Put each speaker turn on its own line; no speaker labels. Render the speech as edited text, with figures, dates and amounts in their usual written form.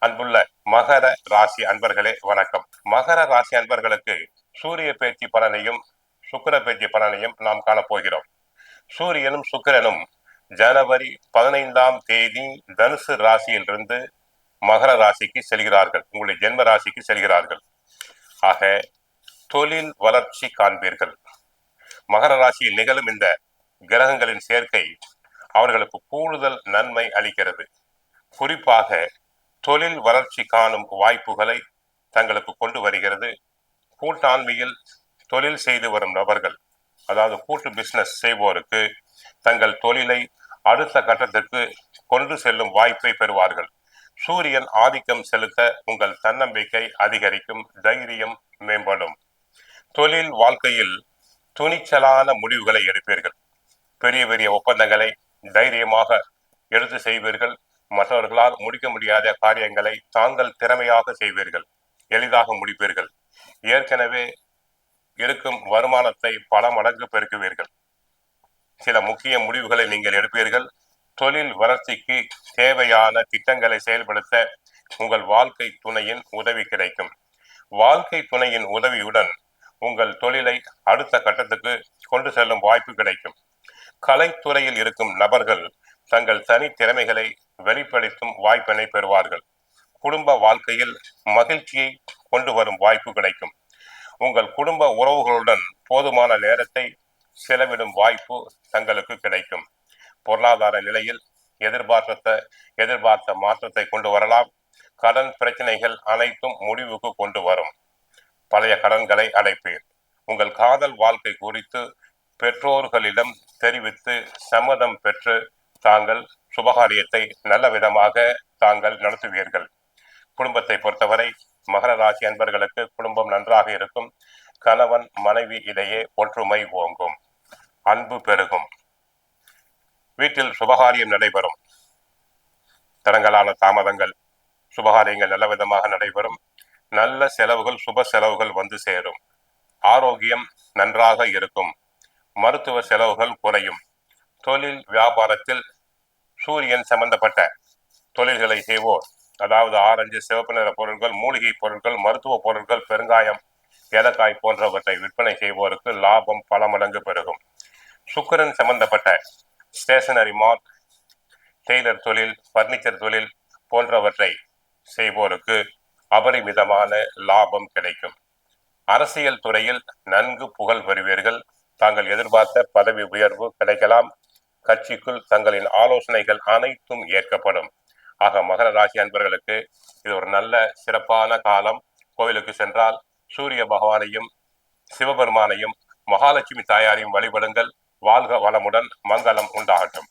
அன்புள்ள மகர ராசி அன்பர்களே வணக்கம். மகர ராசி அன்பர்களுக்கு சூரிய பேச்சு பலனையும் சுக்கிர பேச்சு பலனையும் நாம் காணப்போகிறோம். சூரியனும் சுக்கிரனும் ஜனவரி 15ஆம் தேதி தனுசு ராசியிலிருந்து மகர ராசிக்கு செல்கிறார்கள், உங்களுடைய ஜென்ம ராசிக்கு செல்கிறார்கள். ஆக தொழில் வளர்ச்சி காண்பீர்கள். மகர ராசியில் நிகழும் இந்த கிரகங்களின் சேர்க்கை அவர்களுக்கு கூடுதல் நன்மை அளிக்கிறது. குறிப்பாக தொழில் வளர்ச்சி காணும் வாய்ப்புகளை தங்களுக்கு கொண்டு வருகிறது. கூட்டாண்மையில் தொழில் செய்து வரும் நபர்கள், அதாவது கூட்டு பிசினஸ் செய்வோருக்கு தங்கள் தொழிலை அடுத்த கட்டத்திற்கு கொண்டு செல்லும் வாய்ப்பை பெறுவார்கள். சூரியன் ஆதிக்கம் செலுத்த உங்கள் தன்னம்பிக்கை அதிகரிக்கும், தைரியம் மேம்படும். தொழில் வாழ்க்கையில் துணிச்சலான முடிவுகளை எடுப்பீர்கள். பெரிய பெரிய ஒப்பந்தங்களை தைரியமாக எடுத்து செய்வீர்கள். மற்றவர்களால் முடிக்க முடியாத காரியங்களை தாங்கள் திறமையாக செய்வீர்கள், எளிதாக முடிப்பீர்கள். ஏற்கனவே இருக்கும் வருமானத்தை பல மடங்கு பெருக்குவீர்கள். சில முக்கிய முடிவுகளை நீங்கள் எடுப்பீர்கள். தொழில் வளர்ச்சிக்கு தேவையான திட்டங்களை செயல்படுத்த உங்கள் வாழ்க்கை துணையின் உதவி கிடைக்கும். வாழ்க்கை துணையின் உதவியுடன் உங்கள் தொழிலை அடுத்த கட்டத்துக்கு கொண்டு செல்லும் வாய்ப்பு கிடைக்கும். கலைத்துறையில் இருக்கும் நபர்கள் தங்கள் தனி திறமைகளை வெளிப்படுத்தும் வாய்ப்பினை பெறுவார்கள். குடும்ப வாழ்க்கையில் மகிழ்ச்சியை கொண்டு வரும் வாய்ப்பு கிடைக்கும். உங்கள் குடும்ப உறவுகளுடன் போதுமான நேரத்தை செலவிடும் வாய்ப்பு தங்களுக்கு கிடைக்கும். பொருளாதார நிலையில் எதிர்பார்த்த மாற்றத்தை கொண்டு வரலாம். கடன் பிரச்சனைகள் அனைத்தும் முடிவுக்கு கொண்டு வரும். பழைய கடன்களை அடைப்பீர். உங்கள் காதல் வாழ்க்கை குறித்து பெற்றோர்களிடம் தெரிவித்து சம்மதம் பெற்று தாங்கள் சுபகாரியத்தை நல்ல விதமாக தாங்கள் நடத்துவீர்கள். குடும்பத்தை பொறுத்தவரை மகர ராசி அன்பர்களுக்கு குடும்பம் நன்றாக இருக்கும். கணவன் மனைவி இடையே ஒற்றுமை ஓங்கும், அன்பு பெருகும். வீட்டில் சுபகாரியம் நடைபெறும். தடங்கலான தாமதங்கள், சுபகாரியங்கள் நல்ல விதமாக நடைபெறும். நல்ல செலவுகள், சுப செலவுகள் வந்து சேரும். ஆரோக்கியம் நன்றாக இருக்கும். மருத்துவ செலவுகள் குறையும். தொழில் வியாபாரத்தில் சூரியன் சம்பந்தப்பட்ட தொழில்களை செய்வோர், அதாவது ஆரஞ்சு, சிவப்பு நிற பொருட்கள், மூலிகை பொருட்கள், மருத்துவ பொருட்கள், பெருங்காயம், ஏலக்காய் போன்றவற்றை விற்பனை செய்வோருக்கு லாபம் பல மடங்கு பெருகும். சுக்கிரன் சம்பந்தப்பட்ட ஸ்டேஷனரி மார்ட், டெய்லர் தொழில், பர்னிச்சர் தொழில் போன்றவற்றை செய்வோருக்கு அபரிமிதமான லாபம் கிடைக்கும். அரசியல் துறையில் நன்கு புகழ் பெறுவீர்கள். தாங்கள் எதிர்பார்த்த பதவி உயர்வு கிடைக்கலாம். கட்சிக்குள் தங்களின் ஆலோசனைகள் அனைத்தும் ஏற்கப்படும். ஆக மகர ராசி அன்பர்களுக்கு இது ஒரு நல்ல சிறப்பான காலம். கோவிலுக்கு சென்றால் சூரிய பகவானையும் சிவபெருமானையும் மகாலட்சுமி தாயாரையும் வழிபடுங்கள். வாழ்க வளமுடன், மங்களம் உண்டாகட்டும்.